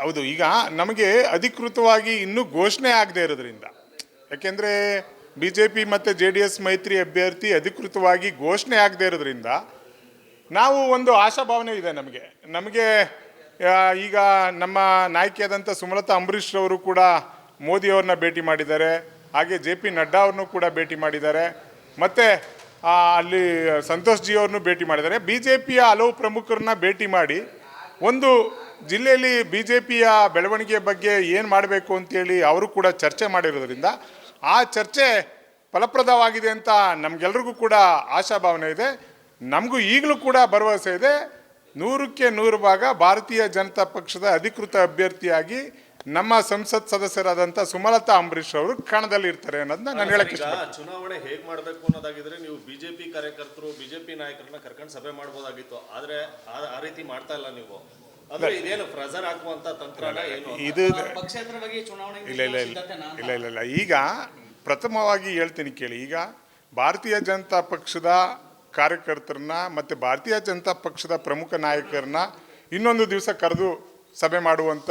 ಹೌದು, ಈಗ ನಮಗೆ ಅಧಿಕೃತವಾಗಿ ಇನ್ನೂ ಘೋಷಣೆ ಆಗದೆ ಇರೋದ್ರಿಂದ, ಯಾಕೆಂದರೆ BJP ಮತ್ತು JDS ಮೈತ್ರಿ ಅಭ್ಯರ್ಥಿ ಅಧಿಕೃತವಾಗಿ ಘೋಷಣೆ ಆಗದೆ ಇರೋದ್ರಿಂದ ನಾವು ಒಂದು ಆಶಾಭಾವನೆ ಇದೆ ನಮಗೆ ಈಗ ನಮ್ಮ ನಾಯಕಿಯಾದಂಥ ಸುಮಲತಾ ಅಂಬರೀಷ್ ಅವರು ಕೂಡ ಮೋದಿಯವ್ರನ್ನ ಭೇಟಿ ಮಾಡಿದ್ದಾರೆ, ಹಾಗೆ JP ನಡ್ಡಾ ಅವ್ರನ್ನೂ ಕೂಡ ಭೇಟಿ ಮಾಡಿದ್ದಾರೆ, ಮತ್ತು ಅಲ್ಲಿ ಸಂತೋಷ್ ಜಿ ಅವ್ರನ್ನೂ ಭೇಟಿ ಮಾಡಿದ್ದಾರೆ. BJPಯ ಹಲವು ಪ್ರಮುಖರನ್ನ ಭೇಟಿ ಮಾಡಿ ಒಂದು ಜಿಲ್ಲೆಯಲ್ಲಿ BJPಯ ಬೆಳವಣಿಗೆ ಬಗ್ಗೆ ಏನು ಮಾಡಬೇಕು ಅಂತೇಳಿ ಅವರು ಕೂಡ ಚರ್ಚೆ ಮಾಡಿರೋದ್ರಿಂದ ಆ ಚರ್ಚೆ ಫಲಪ್ರದವಾಗಿದೆ ಅಂತ ನಮಗೆಲ್ರಿಗೂ ಕೂಡ ಆಶಾಭಾವನೆ ಇದೆ. ನಮಗೂ ಈಗಲೂ ಕೂಡ ಭರವಸೆ ಇದೆ, 100ಕ್ಕೆ 100 ಭಾಗ ಭಾರತೀಯ ಜನತಾ ಪಕ್ಷದ ಅಧಿಕೃತ ಅಭ್ಯರ್ಥಿಯಾಗಿ ನಮ್ಮ ಸಂಸತ್ ಸದಸ್ಯರಾದಂಥ ಸುಮಲತಾ ಅಂಬರೀಷ್ ಅವರು ಕಣದಲ್ಲಿ ಇರ್ತಾರೆ ಅನ್ನೋದನ್ನ ನಾನು ಹೇಳಕ್ಕೆ ಇಷ್ಟಪಡ್ತೀನಿ. ಚುನಾವಣೆ ಹೇಗೆ ಮಾಡಬೇಕು ಅನ್ನೋದಾಗಿದ್ರೆ ನೀವು BJP ಕಾರ್ಯಕರ್ತರು BJP ನಾಯಕರನ್ನ ಕರ್ಕೊಂಡು ಸಭೆ ಮಾಡಬಹುದಾಗಿತ್ತು, ಆದ್ರೆ ಆ ರೀತಿ ಮಾಡ್ತಾ ಇಲ್ಲ ನೀವು. ಅಂದ್ರೆ ಇದೇನು ಪ್ರೆಸರ್ ಹಾಕುವಂತ ತಂತ್ರನ ಏನು? ಇದು ಇಲ್ಲ. ಈಗ ಪ್ರಥಮವಾಗಿ ಹೇಳ್ತೀನಿ ಕೇಳಿ. ಈಗ ಭಾರತೀಯ ಜನತಾ ಪಕ್ಷದ ಕಾರ್ಯಕರ್ತರನ್ನ ಮತ್ತು ಭಾರತೀಯ ಜನತಾ ಪಕ್ಷದ ಪ್ರಮುಖ ನಾಯಕರನ್ನ ಇನ್ನೊಂದು ದಿವಸ ಕರೆದು ಸಭೆ ಮಾಡುವಂಥ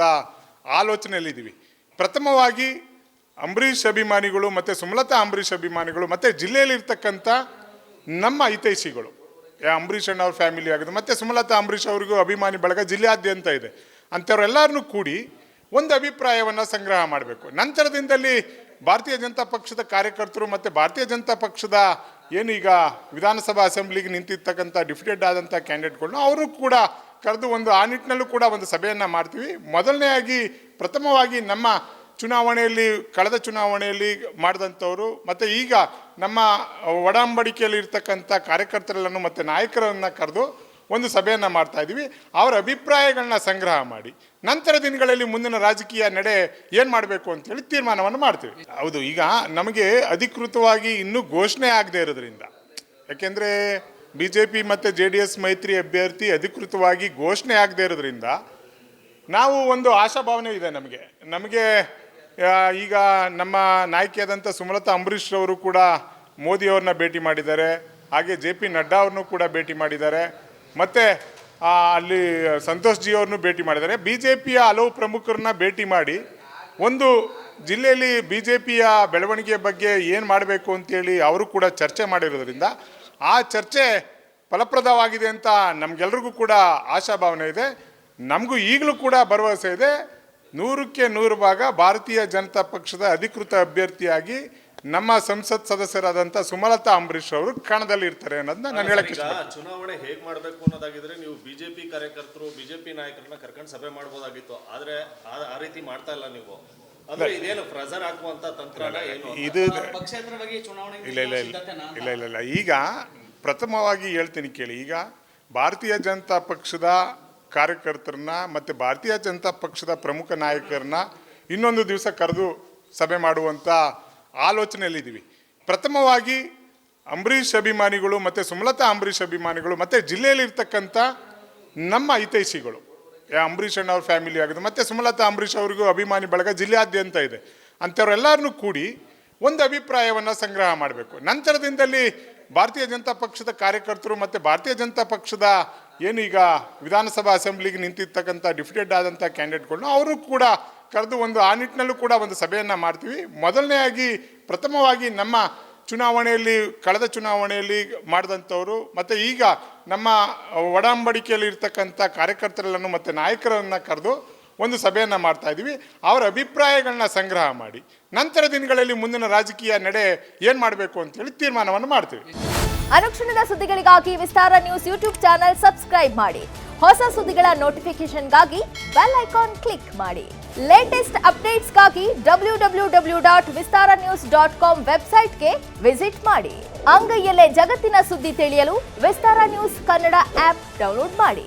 ಆಲೋಚನೆಯಲ್ಲಿದ್ದೀವಿ. ಪ್ರಥಮವಾಗಿ ಅಂಬರೀಷ್ ಅಭಿಮಾನಿಗಳು ಮತ್ತು ಸುಮಲತಾ ಅಂಬರೀಷ್ ಅಭಿಮಾನಿಗಳು ಮತ್ತು ಜಿಲ್ಲೆಯಲ್ಲಿರ್ತಕ್ಕಂಥ ನಮ್ಮ ಹಿತೈಷಿಗಳು, ಅಂಬರೀಷ್ ಅಣ್ಣ ಅವ್ರ ಫ್ಯಾಮಿಲಿ ಆಗೋದು ಮತ್ತು ಸುಮಲತಾ ಅಂಬರೀಷ್ ಅವ್ರಿಗೂ ಅಭಿಮಾನಿ ಬಳಗ ಜಿಲ್ಲೆಯಾದ್ಯಂತ ಇದೆ, ಅಂಥವ್ರೆಲ್ಲರನ್ನೂ ಕೂಡಿ ಒಂದು ಅಭಿಪ್ರಾಯವನ್ನು ಸಂಗ್ರಹ ಮಾಡಬೇಕು. ನಂತರದಿಂದಲೇ ಭಾರತೀಯ ಜನತಾ ಪಕ್ಷದ ಕಾರ್ಯಕರ್ತರು ಮತ್ತು ಭಾರತೀಯ ಜನತಾ ಪಕ್ಷದ ಏನೀಗ ವಿಧಾನಸಭಾ ಅಸೆಂಬ್ಲಿಗೆ ನಿಂತಿರ್ತಕ್ಕಂಥ ಡಿಫಿಟೆಡ್ ಆದಂಥ ಕ್ಯಾಂಡಿಡೇಟ್ಗಳನ್ನ ಅವರು ಕೂಡ ಕರೆದು ಆ ನಿಟ್ಟಿನಲ್ಲೂ ಕೂಡ ಒಂದು ಸಭೆಯನ್ನು ಮಾಡ್ತೀವಿ. ಮೊದಲನೆಯಾಗಿ ಪ್ರಥಮವಾಗಿ ನಮ್ಮ ಚುನಾವಣೆಯಲ್ಲಿ ಕಳೆದ ಚುನಾವಣೆಯಲ್ಲಿ ಮಾಡಿದಂಥವರು ಮತ್ತು ಈಗ ನಮ್ಮ ಒಡಂಬಡಿಕೆಯಲ್ಲಿ ಇರ್ತಕ್ಕಂಥ ಕಾರ್ಯಕರ್ತರೆಲ್ಲನೂ ಮತ್ತು ನಾಯಕರನ್ನು ಕರೆದು ಒಂದು ಸಭೆಯನ್ನು ಮಾಡ್ತಾ ಇದ್ದೀವಿ. ಅವರ ಅಭಿಪ್ರಾಯಗಳನ್ನ ಸಂಗ್ರಹ ಮಾಡಿ ನಂತರ ದಿನಗಳಲ್ಲಿ ಮುಂದಿನ ರಾಜಕೀಯ ನಡೆ ಏನು ಮಾಡಬೇಕು ಅಂತೇಳಿ ತೀರ್ಮಾನವನ್ನು ಮಾಡ್ತೀವಿ. ಹೌದು, ಈಗ ನಮಗೆ ಅಧಿಕೃತವಾಗಿ ಇನ್ನೂ ಘೋಷಣೆ ಆಗದೆ ಇರೋದ್ರಿಂದ, ಯಾಕೆಂದರೆ BJP ಮತ್ತು JDS ಮೈತ್ರಿ ಅಭ್ಯರ್ಥಿ ಅಧಿಕೃತವಾಗಿ ಘೋಷಣೆ ಆಗದೆ ಇರೋದ್ರಿಂದ ನಾವು ಒಂದು ಆಶಾಭಾವನೆ ಇದೆ ನಮಗೆ ಈಗ ನಮ್ಮ ನಾಯಕಿಯಾದಂಥ ಸುಮಲತಾ ಅಂಬರೀಷ್ ಅವರು ಕೂಡ ಮೋದಿಯವ್ರನ್ನ ಭೇಟಿ ಮಾಡಿದ್ದಾರೆ, ಹಾಗೆ JP ನಡ್ಡಾ ಅವ್ರನ್ನೂ ಕೂಡ ಭೇಟಿ ಮಾಡಿದ್ದಾರೆ, ಮತ್ತು ಅಲ್ಲಿ ಸಂತೋಷ್ ಜಿ ಅವ್ರನ್ನೂ ಭೇಟಿ ಮಾಡಿದ್ದಾರೆ. BJPಯ ಹಲವು ಪ್ರಮುಖರನ್ನ ಭೇಟಿ ಮಾಡಿ ಒಂದು ಜಿಲ್ಲೆಯಲ್ಲಿ BJPಯ ಬೆಳವಣಿಗೆ ಬಗ್ಗೆ ಏನು ಮಾಡಬೇಕು ಅಂತೇಳಿ ಅವರು ಕೂಡ ಚರ್ಚೆ ಮಾಡಿರೋದ್ರಿಂದ ಆ ಚರ್ಚೆ ಫಲಪ್ರದವಾಗಿದೆ ಅಂತ ನಮಗೆಲ್ರಿಗೂ ಕೂಡ ಆಶಾಭಾವನೆ ಇದೆ. ನಮಗೂ ಈಗಲೂ ಕೂಡ ಭರವಸೆ ಇದೆ, 100ಕ್ಕೆ 100 ಭಾಗ ಭಾರತೀಯ ಜನತಾ ಪಕ್ಷದ ಅಧಿಕೃತ ಅಭ್ಯರ್ಥಿಯಾಗಿ ನಮ್ಮ ಸಂಸತ್ ಸದಸ್ಯರಾದಂಥ ಸುಮಲತಾ ಅಂಬರೀಷ್ ಅವರು ಕಣದಲ್ಲಿ ಇರ್ತಾರೆ ಅನ್ನೋದನ್ನ ನಾನು ಹೇಳಕ್ಕೆ ಇಷ್ಟಪಡ್ತೀನಿ. ಚುನಾವಣೆ ಹೇಗೆ ಮಾಡಬೇಕು ಅನ್ನೋದಾಗಿದ್ರೆ ನೀವು BJP ಕಾರ್ಯಕರ್ತರು BJP ನಾಯಕರನ್ನ ಕರ್ಕೊಂಡು ಸಭೆ ಮಾಡಬಹುದಾಗಿತ್ತು, ಆದ್ರೆ ಆ ರೀತಿ ಮಾಡ್ತಾ ಇಲ್ಲ ನೀವು. ಅಂದ್ರೆ ಇದೇನು ಪ್ರೆಸರ್ ಹಾಕುವಂತ ತಂತ್ರನ ಏನು? ಇದು ಇಲ್ಲ. ಈಗ ಪ್ರಥಮವಾಗಿ ಹೇಳ್ತೀನಿ ಕೇಳಿ. ಈಗ ಭಾರತೀಯ ಜನತಾ ಪಕ್ಷದ ಕಾರ್ಯಕರ್ತರನ್ನ ಮತ್ತು ಭಾರತೀಯ ಜನತಾ ಪಕ್ಷದ ಪ್ರಮುಖ ನಾಯಕರನ್ನ ಇನ್ನೊಂದು ದಿವಸ ಕರೆದು ಸಭೆ ಮಾಡುವಂಥ ಆಲೋಚನೆಯಲ್ಲಿದ್ದೀವಿ. ಪ್ರಥಮವಾಗಿ ಅಂಬರೀಷ್ ಅಭಿಮಾನಿಗಳು ಮತ್ತು ಸುಮಲತಾ ಅಂಬರೀಷ್ ಅಭಿಮಾನಿಗಳು ಮತ್ತು ಜಿಲ್ಲೆಯಲ್ಲಿರ್ತಕ್ಕಂಥ ನಮ್ಮ ಹಿತೈಷಿಗಳು, ಅಂಬರೀಷ್ ಅಣ್ಣ ಅವ್ರ ಫ್ಯಾಮಿಲಿ ಆಗೋದು ಮತ್ತು ಸುಮಲತಾ ಅಂಬರೀಷ್ ಅವ್ರಿಗೂ ಅಭಿಮಾನಿ ಬಳಗ ಜಿಲ್ಲೆಯಾದ್ಯಂತ ಇದೆ, ಅಂಥವ್ರೆಲ್ಲರನ್ನೂ ಕೂಡಿ ಒಂದು ಅಭಿಪ್ರಾಯವನ್ನು ಸಂಗ್ರಹ ಮಾಡಬೇಕು. ನಂತರದಿಂದಲೇ ಭಾರತೀಯ ಜನತಾ ಪಕ್ಷದ ಕಾರ್ಯಕರ್ತರು ಮತ್ತು ಭಾರತೀಯ ಜನತಾ ಪಕ್ಷದ ಏನೀಗ ವಿಧಾನಸಭಾ ಅಸೆಂಬ್ಲಿಗೆ ನಿಂತಿರ್ತಕ್ಕಂಥ ಡಿಫಿಟೆಡ್ ಆದಂಥ ಕ್ಯಾಂಡಿಡೇಟ್ಗಳನ್ನ ಅವರು ಕೂಡ ಕರೆದು ಆ ನಿಟ್ಟಿನಲ್ಲೂ ಕೂಡ ಒಂದು ಸಭೆಯನ್ನು ಮಾಡ್ತೀವಿ. ಮೊದಲನೆಯಾಗಿ ಪ್ರಥಮವಾಗಿ ನಮ್ಮ ಚುನಾವಣೆಯಲ್ಲಿ ಕಳೆದ ಚುನಾವಣೆಯಲ್ಲಿ ಮಾಡಿದಂಥವರು ಮತ್ತು ಈಗ ನಮ್ಮ ಒಡಂಬಡಿಕೆಯಲ್ಲಿ ಇರ್ತಕ್ಕಂಥ ಕಾರ್ಯಕರ್ತರೆಲ್ಲನೂ ಮತ್ತು ನಾಯಕರನ್ನು ಕರೆದು ಒಂದು ಸಭೆಯನ್ನು ಮಾಡ್ತಾ ಇದ್ದೀವಿ. ಅವರ ಅಭಿಪ್ರಾಯಗಳನ್ನ ಸಂಗ್ರಹ ಮಾಡಿ ನಂತರ ದಿನಗಳಲ್ಲಿ ಮುಂದಿನ ರಾಜಕೀಯ ನಡೆ ಏನು ಮಾಡಬೇಕು ಅಂತೇಳಿ ತೀರ್ಮಾನವನ್ನು ಮಾಡ್ತೀವಿ. ಅನುಕ್ಷಣದ ಸುದ್ದಿಗಳಿಗಾಗಿ ವಿಸ್ತಾರ ನ್ಯೂಸ್ ಯೂಟ್ಯೂಬ್ ಚಾನೆಲ್ ಸಬ್ಸ್ಕ್ರೈಬ್ ಮಾಡಿ. ಹೊಸ ಸುದ್ದಿಗಳ ನೋಟಿಫಿಕೇಶನ್ಗಾಗಿ ಬೆಲ್ ಐಕಾನ್ ಕ್ಲಿಕ್ ಮಾಡಿ. ಲೇಟೆಸ್ಟ್ ಅಪ್ಡೇಟ್ಸ್ಗಾಗಿ www.vistaranews.com ವೆಬ್ಸೈಟ್ಗೆ ವಿಸಿಟ್ ಮಾಡಿ. ಅಂಗೈಯಲ್ಲೇ ಜಗತ್ತಿನ ಸುದ್ದಿ ತಿಳಿಯಲು ವಿಸ್ತಾರ ನ್ಯೂಸ್ ಕನ್ನಡ ಆಪ್ ಡೌನ್ಲೋಡ್ ಮಾಡಿ.